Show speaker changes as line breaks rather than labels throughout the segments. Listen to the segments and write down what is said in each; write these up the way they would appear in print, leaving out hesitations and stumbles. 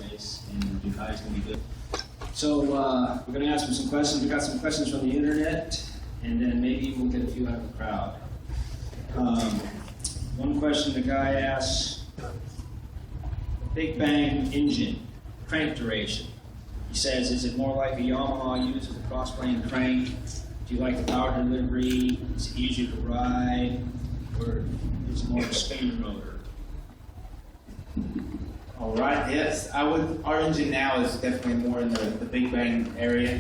race, and Dukai's going to be good. So we're going to ask him some questions. We got some questions from the internet, and then maybe we'll get a few out of the crowd. One question the guy asks: Big Bang engine, crank duration. He says, is it more like a Yamaha used as a cross-plane crank? Do you like the power delivery? Is it easier to ride? Or is it more of a spinner motor?
All right, yes. Our engine now is definitely more in the Big Bang area.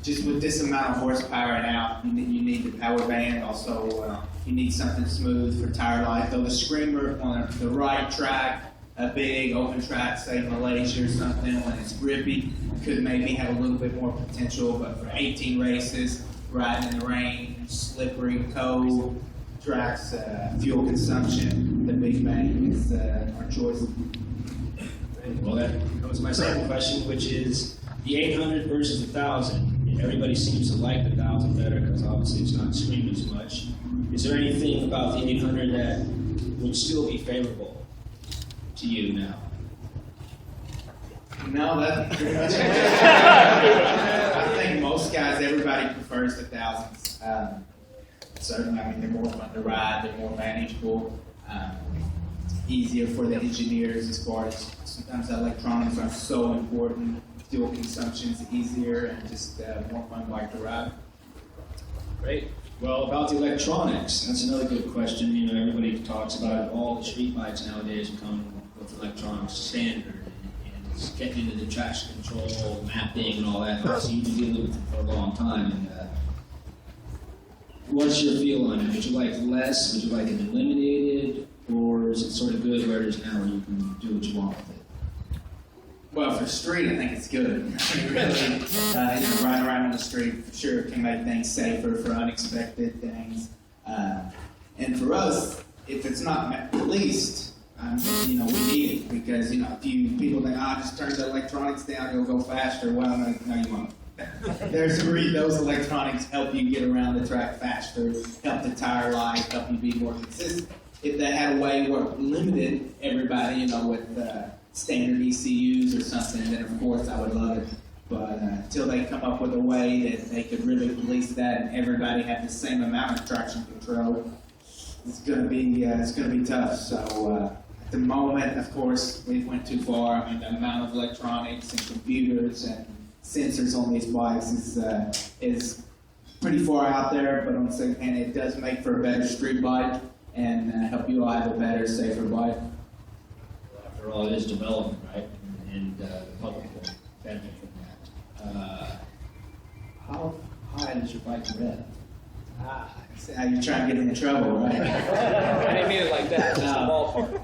Just with this amount of horsepower now, you need the power band. Also, you need something smooth for tire life. Though the Screamer on the right track, a big open track, say Malaysia or something, when it's grippy, could maybe have a little bit more potential. But for 18 races, riding in the rain, slippery, cold tracks, fuel consumption, the Big Bang is our choice.
Well, that was my second question, which is the 800 versus 1,000. Everybody seems to like the 1,000 better because obviously it's not screaming as much. Is there anything about the 800 that would still be favorable to you now?
No, that's pretty much it. I think most guys, everybody prefers the 1000s. Certainly, I mean, they're more fun to ride, they're more manageable, easier for the engineers as far as sometimes electronics are so important. Fuel consumption is easier and just more fun bike to ride.
Great. Well, about the electronics, that's another good question. You know, everybody talks about it. All the street bikes nowadays come with electronics standard, and it's getting into the traction control, mapping, and all that. So you've been dealing with it for a long time. And what's your feel on it? Would you like less? Would you like it eliminated? Or is it sort of good where it is now where you can do what you want with it?
Well, for street, I think it's good. I mean, really, riding around on the street, for sure, can make things safer for unexpected things. And for us, if it's not policed, we need it because, if people think, just turn the electronics down, you'll go faster. Well, no, you won't. There's a reason those electronics help you get around the track faster, help the tire life, help you be more consistent. If they had a way where it limited everybody, with standard ECUs or something, then of course I would love it. But until they come up with a way that they could really police that and everybody have the same amount of traction control, it's gonna be tough. So at the moment, of course, we went too far. I mean, the amount of electronics and computers and sensors on these bikes is pretty far out there. But on the second hand, it does make for a better street bike and help you all have a better, safer bike.
After all, it is development, right? And the public will benefit from that. How high does your bike rev?
That's how you try and get in trouble, right?
I didn't mean it like that. Just a ballpark.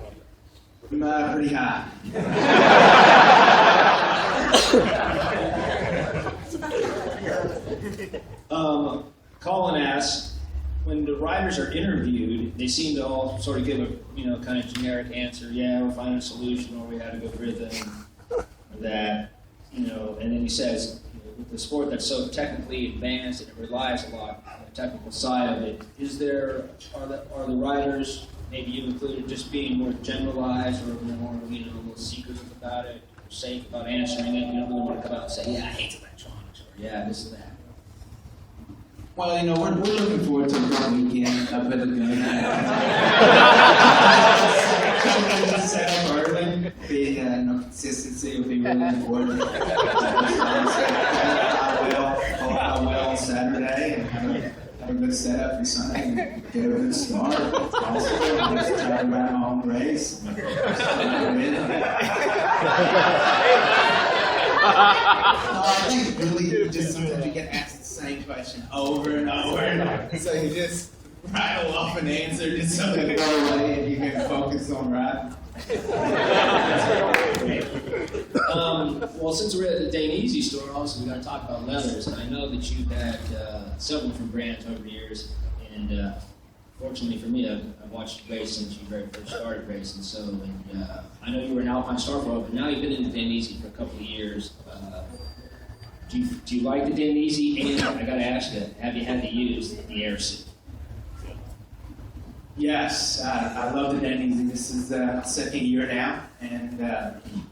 Pretty high.
Colin asks, when the riders are interviewed, they seem to all sort of give a, kind of generic answer. Yeah, we're finding a solution, or we had a good rhythm, or that, and then he says, with the sport that's so technically advanced and it relies a lot on the technical side of it, are the riders, maybe you included, just being more generalized or more, a little secretive about it, or safe about answering it? You don't really want to come out and say, yeah, I hate electronics, or yeah, this and that.
Well, we're looking forward to a good weekend up at the gun. Set up early. Consistency will be really important. I will on Saturday and have a good setup for Sunday and get a good start. Also, just try to ride my own race. I think really just sometimes you get asked the same question over and over. So you just rattle off an answer just so that go away and you can focus on riding.
Well, since we're at the Dainese store, also we got to talk about leathers. And I know that you've had several different brands over the years, and fortunately for me, I've watched you race since you very first started racing. So, I know you were an Alpine Star for a while, but now you've been in the Dainese for a couple of years. Do you like the Dainese? And I got to ask you, have you had to use the air suit?
Yes, I love the Dainese. This is my second year now, and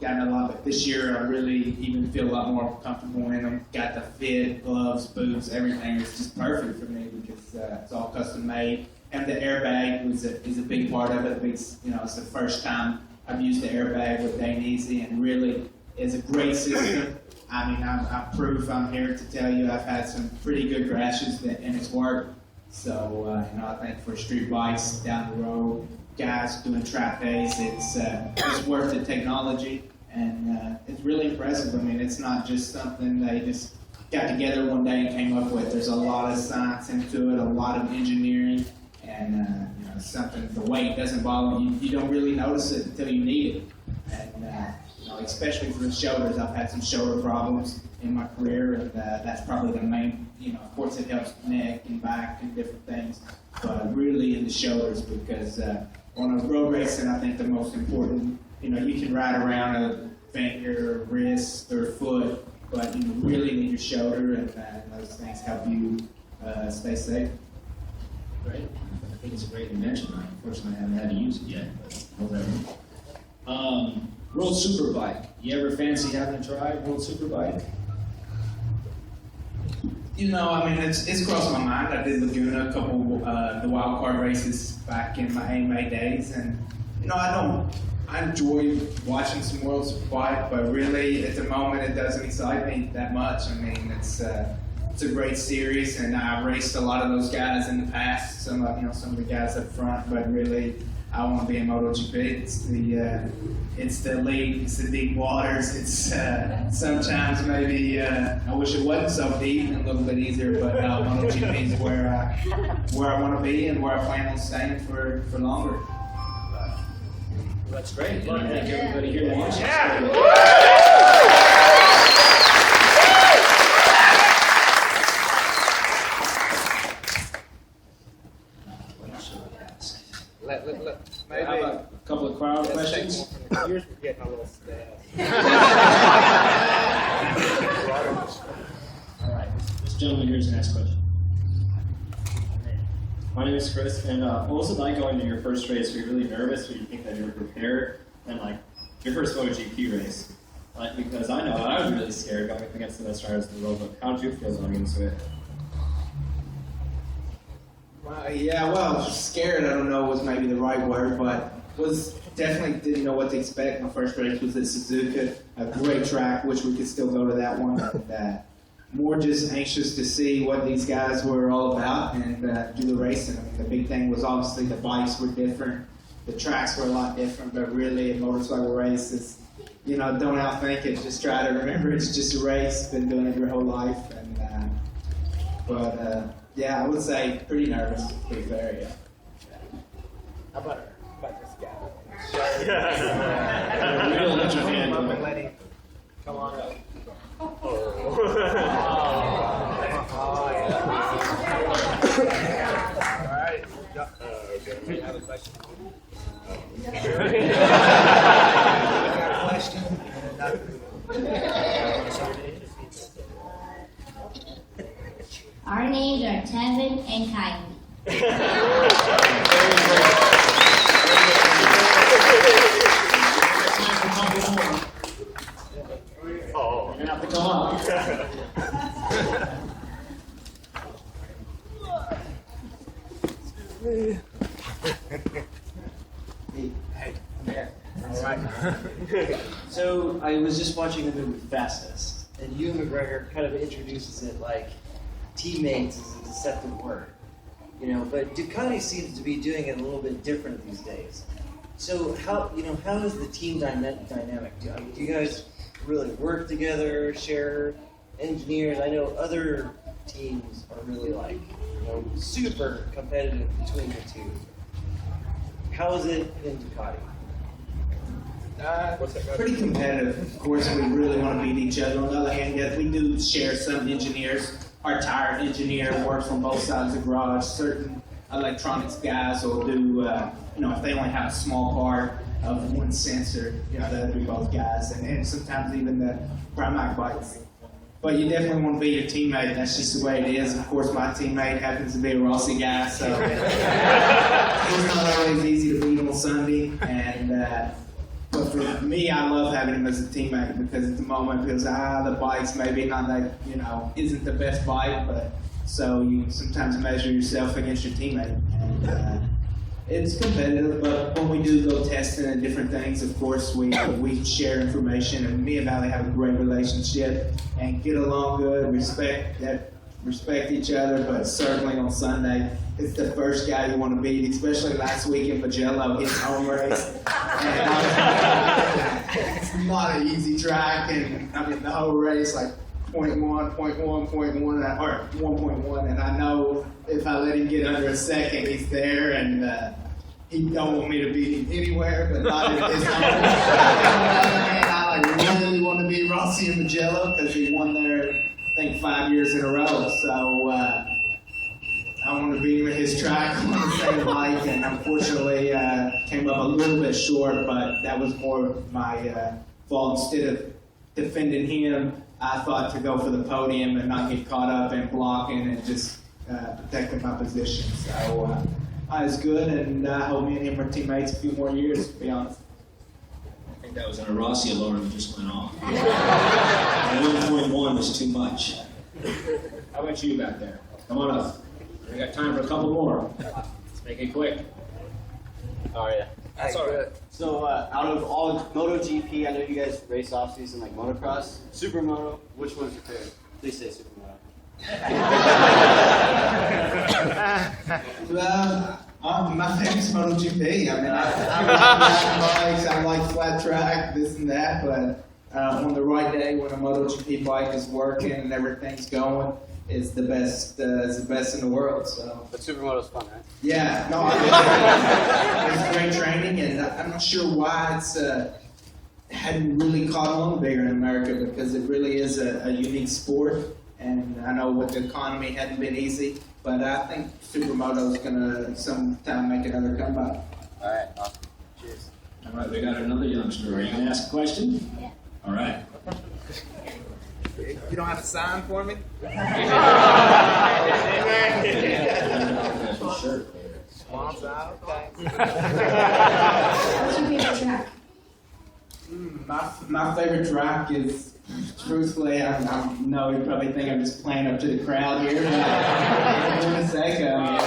gotten a lot. But this year, I really even feel a lot more comfortable in them. Got the fit, gloves, boots, everything. It's just perfect for me because it's all custom made. And the airbag is a big part of it. It's the first time I've used the airbag with Dainese, and really is a great system. I mean, I'm proof. I'm here to tell you I've had some pretty good crashes and it's worked. So, I think for street bikes down the road, guys doing track days, it's worth the technology, and it's really impressive. I mean, it's not just something they just got together one day and came up with. There's a lot of science into it, a lot of engineering, and something. The weight doesn't bother you. You don't really notice it until you need it, and especially for the shoulders. I've had some shoulder problems in my career, and that's probably the main. Of course, it helps neck and back and different things, but really in the shoulders because on a road racing, I think the most important. You can ride around a finger, wrist, or foot, but you really need your shoulder, and those things help you stay safe.
Great. I think it's a great invention. Unfortunately, I haven't had to use it yet, but whatever. World Superbike. You ever fancy having a try World Superbike?
It's crossed my mind. I did Laguna a couple the wild card races back in my AMA days, and I enjoy watching some World Superbike, but really at the moment it doesn't excite me that much. I mean, it's a great series, and I've raced a lot of those guys in the past. Some of the guys up front, but really I want to be in Motogp. It's the lead, it's the deep waters. It's sometimes maybe I wish it wasn't so deep and a little bit easier, but Motogp is where I want to be and where I plan on staying for longer.
Well, that's great. I think everybody here wants it.
Maybe
How about a couple of crowd questions?
Yours were getting a little stale.
All right, this gentleman here is the next question.
My name is Chris, and what was it like going to your first race? Were you really nervous? Were you think that you were prepared? And your first MotoGP race? Because I know I was really scared going up against the best riders in the world, but how did you feel going into it?
Scared, I don't know was maybe the right word, but was definitely didn't know what to expect. My first race was at Suzuka, a great track, which we could still go to that one. And, more just anxious to see what these guys were all about and do the racing. I mean, the big thing was obviously the bikes were different, the tracks were a lot different, but really a motorcycle race is, don't outthink it, just try to remember it's just a race, been doing it your whole life. And I would say pretty nervous, to be fair, yeah.
How about this guy?
We'll let you handle it.
Let him come on up. All right. Okay. You have a question? You got a question?
Our names are Tevin and Kylie.
You're gonna have to come up.
All right.
So I was just watching the movie Fastest, and Ewan McGregor kind of introduces it like teammates is a deceptive word, but Ducati seems to be doing it a little bit different these days. So how is the team dynamic? Do you guys really work together, share engineers? I know other teams are really super competitive between the two. How is it in Ducati?
Pretty competitive. Of course, we really want to beat each other. On the other hand, yes, we do share some engineers. Our tire engineer works on both sides of the garage. Certain electronics guys will do, if they only have a small part of one sensor, that'll be both guys. And sometimes even the Primac bikes but you definitely want to be your teammate. That's just the way it is. Of course, my teammate happens to be a Rossi guy, so it's not always easy to beat on Sunday. But for me, I love having him as a teammate because at the moment, because the bike's maybe not that, isn't the best bike, but so you sometimes measure yourself against your teammate. And it's competitive, but when we do go testing and different things, of course, we share information, and me and Valley have a great relationship and get along good, respect each other, but certainly on Sunday, it's the first guy you want to beat, especially last week in Motogp, his home race. And it's not an easy track, and I mean, the whole race, like 0.1, 0.1, 0.1, or 1.1, and I know if I let him get under a second, he's there, and he don't want me to beat him anywhere, but not in his home. And I really want to beat Rossi in Motogp because he won there, I think, 5 years in a row. So I want to beat him at his track on the same bike, and unfortunately came up a little bit short, but that was more my fault. Instead of defending him, I thought to go for the podium and not get caught up in blocking and just protecting my position. So I was good, and I hope me and him are teammates a few more years, to be honest.
I think that was an Rossi alarm that just went off. 1.1 was too much. How about you back there? Come on up. We got time for a couple more. Let's make it quick.
Oh yeah.
That's all right.
So out of all Motogp, I know you guys race off season like motocross, supermoto. Which one's your favorite? Please say supermoto.
My favorite's Motogp. I mean, I like bikes, I like flat track, this and that, but on the right day when a Motogp bike is working and everything's going, it's the best in the world. So.
But supermoto's fun, right?
Yeah, no, it's great training, and I'm not sure why it's hadn't really caught on bigger in America, because it really is a unique sport, and I know with the economy hadn't been easy, but I think supermoto is gonna sometime make another comeback.
All right, awesome. Cheers.
All right, we got another youngster. Are you going to ask a question?
Yeah.
All right.
You don't have a sign for me?
Sure.
Swamps out.
What's your favorite track?
My favorite track is, truthfully, I know you probably think I'm just playing up to the crowd here, but in a second.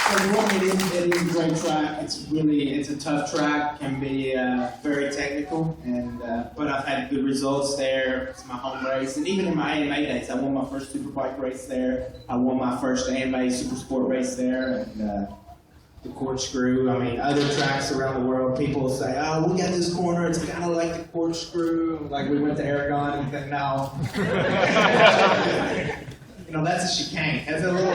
So it is a great track. It's a tough track, can be very technical, and but I've had good results there. It's my home race, and even in my AMA days, I won my first superbike race there. I won my first AMA super sport race there, and the corkscrew. I mean, other tracks around the world, people say, "Oh, we got this corner. It's kind of like the corkscrew." Like we went to Aragon and then no. That's a chicane. That's a little.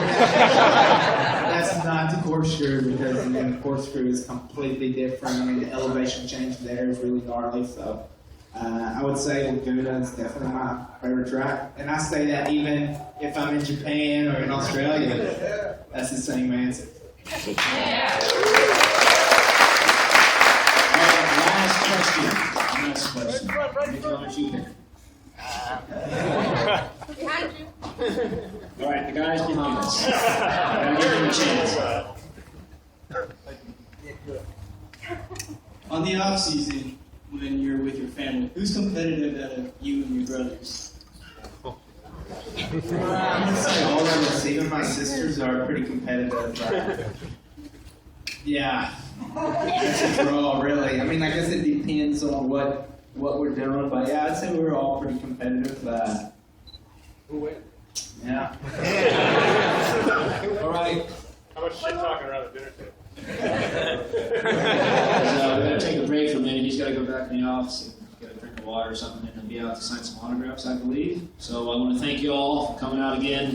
That's not the corkscrew, because the corkscrew is completely different. I mean, the elevation change there is really gnarly. So I would say Laguna is definitely my favorite track, and I say that even if I'm in Japan or in Australia. That's the same answer.
Last question. Which one would you pick? All right, the guys behind us. I'm going to give them a chance.
On the off season, when you're with your family, who's competitive out of you and your brothers?
I'm gonna say all of us, even my sisters, are pretty competitive. Yeah, it's a draw, really. I mean, I guess it depends on what we're doing, but yeah, I'd say we're all pretty competitive.
Who wins?
Yeah.
All right.
How much shit talking around the dinner table?
We're going to take a break for a minute. He's got to go back in the office and get a drink of water or something, and he'll be out to sign some autographs, I believe. So I want to thank you all for coming out again.